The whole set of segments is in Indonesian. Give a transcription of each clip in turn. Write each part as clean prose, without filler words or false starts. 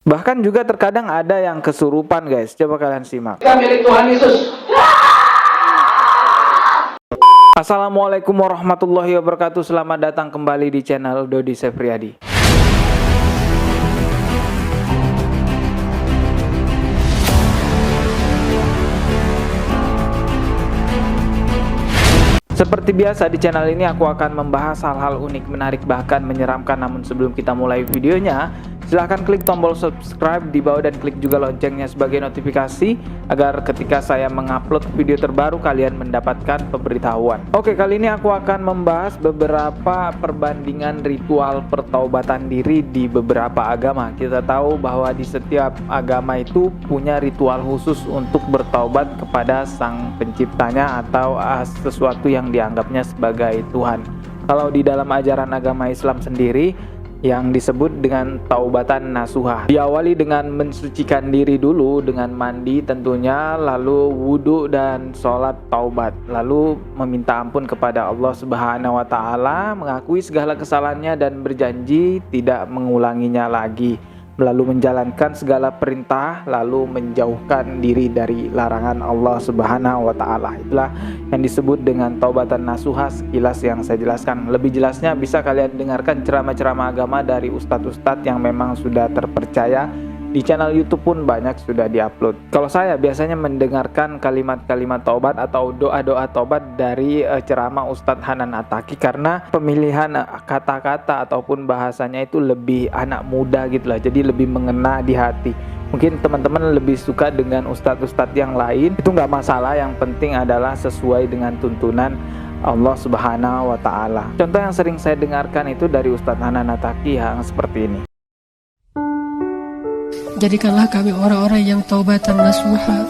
Bahkan juga terkadang ada yang kesurupan guys. Coba kalian simak. Kita milik Tuhan Yesus. Assalamualaikum warahmatullahi wabarakatuh. Selamat datang kembali di channel Dodi Sefriadi. Seperti biasa di channel ini aku akan membahas hal-hal unik, menarik, bahkan menyeramkan. Namun sebelum kita mulai videonya, silahkan klik tombol subscribe di bawah dan klik juga loncengnya sebagai notifikasi agar ketika saya mengupload video terbaru kalian mendapatkan pemberitahuan. Oke, kali ini aku akan membahas beberapa perbandingan ritual pertaubatan diri di beberapa agama. Kita tahu bahwa di setiap agama itu punya ritual khusus untuk bertaubat kepada sang penciptanya atau sesuatu yang dianggapnya sebagai Tuhan. Kalau di dalam ajaran agama Islam sendiri yang disebut dengan taubatan nasuhah, diawali dengan mensucikan diri dulu dengan mandi tentunya, lalu wudhu dan sholat taubat, lalu meminta ampun kepada Allah Subhanahu wa Ta'ala, mengakui segala kesalahannya dan berjanji tidak mengulanginya lagi, lalu menjalankan segala perintah, lalu menjauhkan diri dari larangan Allah Subhanahu wa Ta'ala. Itulah yang disebut dengan taubatan nasuha, sekilas yang saya jelaskan. Lebih jelasnya bisa kalian dengarkan ceramah-ceramah agama dari ustadz-ustadz yang memang sudah terpercaya. Di channel YouTube pun banyak sudah diupload. Kalau saya biasanya mendengarkan kalimat-kalimat taubat atau doa-doa taubat dari ceramah Ustadz Hanan Attaqi, karena pemilihan kata-kata ataupun bahasanya itu lebih anak muda gitu lah, jadi lebih mengena di hati. Mungkin teman-teman lebih suka dengan ustadz-ustadz yang lain, itu nggak masalah, yang penting adalah sesuai dengan tuntunan Allah Subhanahu wa Ta'ala. Contoh yang sering saya dengarkan itu dari Ustadz Hanan Attaqi yang seperti ini. Jadikanlah kami orang-orang yang taubatan nasuha.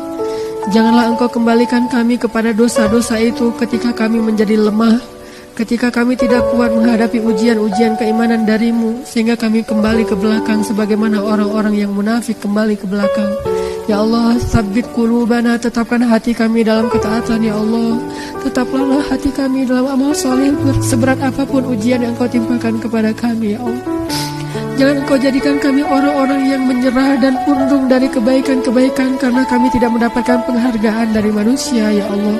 Janganlah engkau kembalikan kami kepada dosa-dosa itu ketika kami menjadi lemah, ketika kami tidak kuat menghadapi ujian-ujian keimanan darimu, sehingga kami kembali ke belakang sebagaimana orang-orang yang munafik kembali ke belakang. Ya Allah, sabbit qulubana, tetapkan hati kami dalam ketaatan. Ya Allah, tetaplah hati kami dalam amal soleh, seberat apapun ujian yang engkau timpakan kepada kami. Ya Allah, jangan engkau jadikan kami orang-orang yang menyerah dan undung dari kebaikan-kebaikan karena kami tidak mendapatkan penghargaan dari manusia. Ya Allah,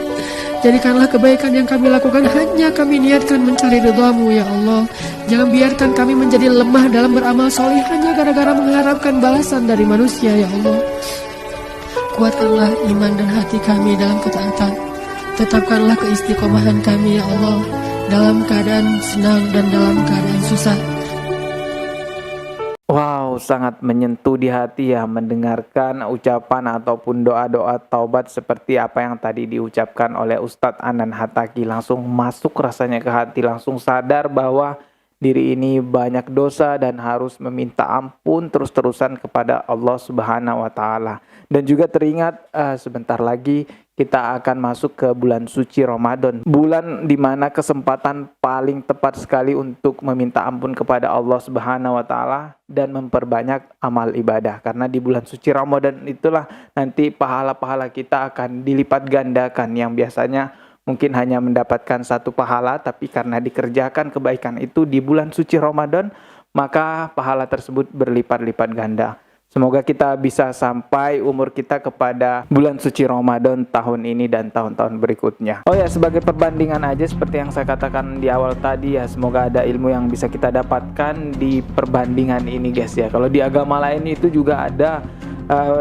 jadikanlah kebaikan yang kami lakukan hanya kami niatkan mencari ridhamu. Ya Allah, jangan biarkan kami menjadi lemah dalam beramal soleh hanya gara-gara mengharapkan balasan dari manusia. Ya Allah, kuatkanlah iman dan hati kami dalam ketaatan. Tetapkanlah keistiqomahan kami. Ya Allah, dalam keadaan senang dan dalam keadaan susah. Wow, sangat menyentuh di hati ya mendengarkan ucapan ataupun doa-doa taubat seperti apa yang tadi diucapkan oleh Ustadz Hanan Attaqi. Langsung masuk rasanya ke hati, langsung sadar bahwa diri ini banyak dosa dan harus meminta ampun terus-terusan kepada Allah Subhanahu wa Ta'ala. Dan juga teringat sebentar lagi kita akan masuk ke bulan suci Ramadan, bulan dimana kesempatan paling tepat sekali untuk meminta ampun kepada Allah Subhanahu wa Ta'ala dan memperbanyak amal ibadah. Karena di bulan suci Ramadan itulah nanti pahala-pahala kita akan dilipat gandakan, yang biasanya mungkin hanya mendapatkan satu pahala, tapi karena dikerjakan kebaikan itu di bulan suci Ramadan, maka pahala tersebut berlipat-lipat ganda. Semoga kita bisa sampai umur kita kepada bulan suci Ramadan tahun ini dan tahun-tahun berikutnya. Oh ya, sebagai perbandingan aja seperti yang saya katakan di awal tadi ya, semoga ada ilmu yang bisa kita dapatkan di perbandingan ini guys ya. Kalau di agama lain itu juga ada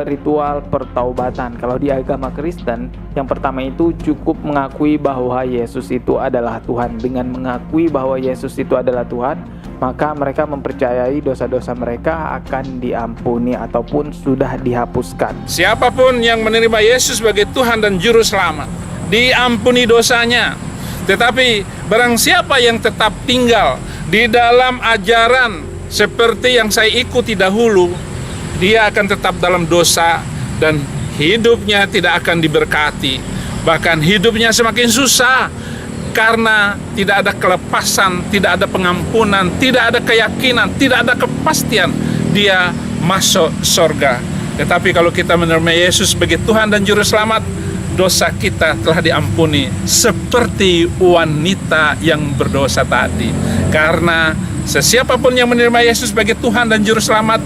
ritual pertaubatan. Kalau di agama Kristen, yang pertama itu cukup mengakui bahwa Yesus itu adalah Tuhan. Dengan mengakui bahwa Yesus itu adalah Tuhan, maka mereka mempercayai dosa-dosa mereka akan diampuni ataupun sudah dihapuskan. Siapapun yang menerima Yesus sebagai Tuhan dan Juru Selamat, diampuni dosanya. Tetapi barang siapa yang tetap tinggal di dalam ajaran seperti yang saya ikuti dahulu, dia akan tetap dalam dosa dan hidupnya tidak akan diberkati. Bahkan hidupnya semakin susah karena tidak ada kelepasan, tidak ada pengampunan, tidak ada keyakinan, tidak ada kepastian dia masuk surga. Tetapi kalau kita menerima Yesus sebagai Tuhan dan Juru Selamat, dosa kita telah diampuni seperti wanita yang berdosa tadi. Karena sesiapapun yang menerima Yesus sebagai Tuhan dan Juru Selamat,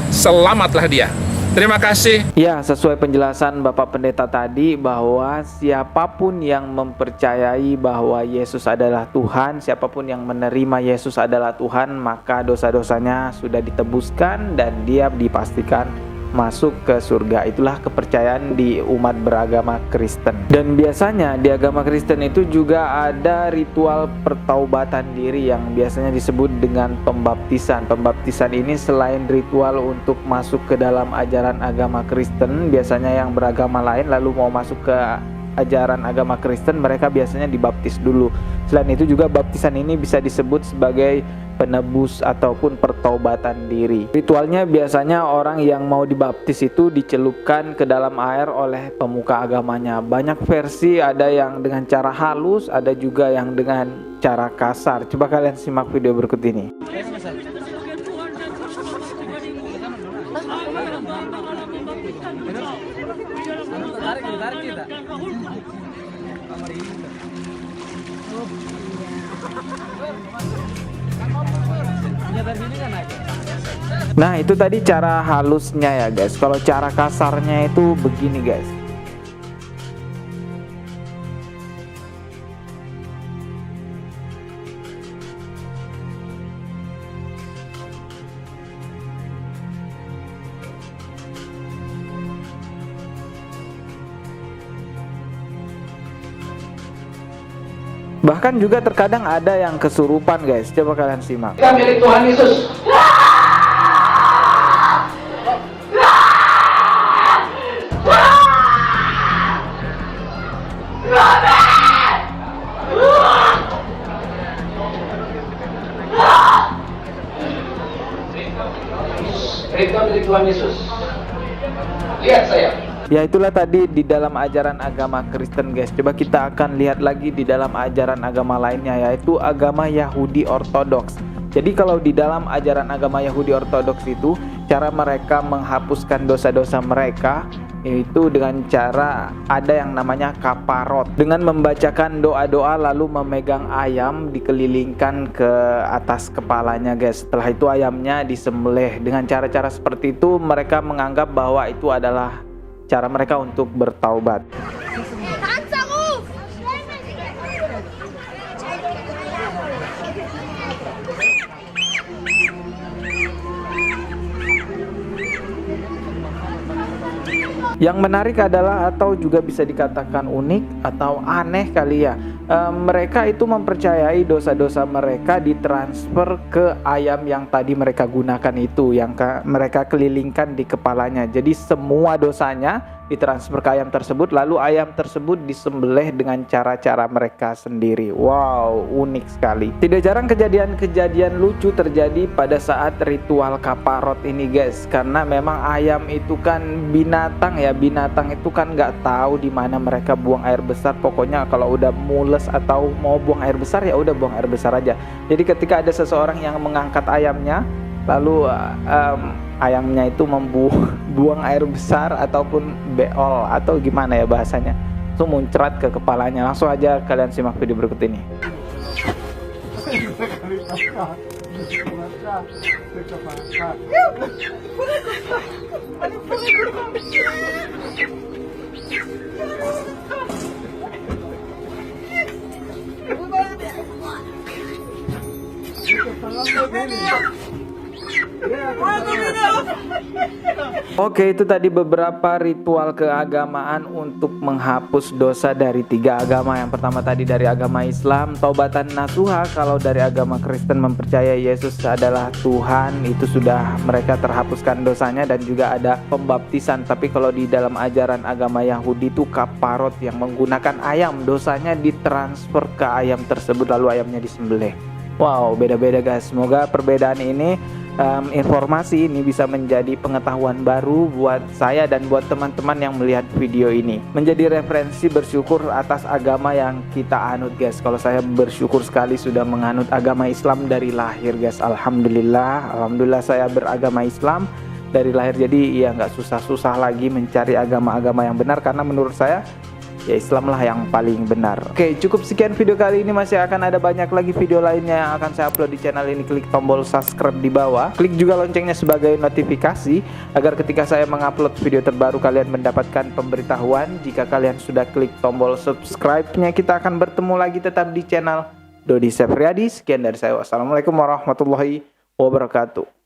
selamatlah dia. Terima kasih. Ya, sesuai penjelasan Bapak Pendeta tadi bahwa siapapun yang mempercayai bahwa Yesus adalah Tuhan, siapapun yang menerima Yesus adalah Tuhan, maka dosa-dosanya sudah ditebuskan dan dia dipastikan masuk ke surga. Itulah kepercayaan di umat beragama Kristen. Dan biasanya di agama Kristen itu juga ada ritual pertaubatan diri yang biasanya disebut dengan pembaptisan. Pembaptisan ini selain ritual untuk masuk ke dalam ajaran agama Kristen, biasanya yang beragama lain lalu mau masuk ke ajaran agama Kristen, mereka biasanya dibaptis dulu. Selain itu juga baptisan ini bisa disebut sebagai penebus ataupun pertaubatan diri. Ritualnya biasanya orang yang mau dibaptis itu dicelupkan ke dalam air oleh pemuka agamanya. Banyak versi, ada yang dengan cara halus, ada juga yang dengan cara kasar. Coba kalian simak video berikut ini. Nah, itu tadi cara halusnya ya guys. Kalau cara kasarnya itu begini guys. Bahkan juga terkadang ada yang kesurupan guys. Coba kalian simak. Kita milik Tuhan Yesus. Kita milik Tuhan Yesus. Lihat saya. Ya, itulah tadi di dalam ajaran agama Kristen guys. Coba kita akan lihat lagi di dalam ajaran agama lainnya, yaitu agama Yahudi Ortodoks. Jadi kalau di dalam ajaran agama Yahudi Ortodoks itu, cara mereka menghapuskan dosa-dosa mereka yaitu dengan cara ada yang namanya kaparot, dengan membacakan doa-doa lalu memegang ayam dikelilingkan ke atas kepalanya guys. Setelah itu ayamnya disembelih. Dengan cara-cara seperti itu mereka menganggap bahwa itu adalah cara mereka untuk bertaubat. Yang menarik adalah, atau juga bisa dikatakan unik atau aneh kali ya, mereka itu mempercayai dosa-dosa mereka ditransfer ke ayam yang tadi mereka gunakan itu, yang mereka kelilingkan di kepalanya. Jadi semua dosanya ditransfer ke ayam tersebut, lalu ayam tersebut disembelih dengan cara-cara mereka sendiri. Wow, unik sekali. Tidak jarang kejadian-kejadian lucu terjadi pada saat ritual kaparot ini guys, karena memang ayam itu kan binatang ya, binatang itu kan nggak tahu di mana mereka buang air besar. Pokoknya kalau udah mules atau mau buang air besar ya udah buang air besar aja. Jadi ketika ada seseorang yang mengangkat ayamnya, lalu ayamnya itu buang air besar ataupun beol atau gimana ya bahasanya, itu muncrat ke kepalanya. Langsung aja kalian simak video berikut ini. Oke, itu tadi beberapa ritual keagamaan untuk menghapus dosa dari 3 agama. Yang pertama tadi dari agama Islam, taubatan nasuha. Kalau dari agama Kristen mempercayai Yesus adalah Tuhan, itu sudah mereka terhapuskan dosanya. Dan juga ada pembaptisan. Tapi kalau di dalam ajaran agama Yahudi itu kaparot, yang menggunakan ayam, dosanya ditransfer ke ayam tersebut lalu ayamnya disembelih. Wow, beda-beda guys. Semoga perbedaan ini, informasi ini bisa menjadi pengetahuan baru buat saya dan buat teman-teman yang melihat video ini, menjadi referensi bersyukur atas agama yang kita anut guys. Kalau saya bersyukur sekali sudah menganut agama Islam dari lahir guys. Alhamdulillah saya beragama Islam dari lahir. Jadi ya nggak susah-susah lagi mencari agama-agama yang benar, karena menurut saya ya Islam lah yang paling benar. Oke, cukup sekian video kali ini. Masih akan ada banyak lagi video lainnya yang akan saya upload di channel ini. Klik tombol subscribe di bawah, klik juga loncengnya sebagai notifikasi agar ketika saya mengupload video terbaru kalian mendapatkan pemberitahuan. Jika kalian sudah klik tombol subscribe-nya, kita akan bertemu lagi tetap di channel Dodi Sefriadi. Sekian dari saya. Wassalamualaikum warahmatullahi wabarakatuh.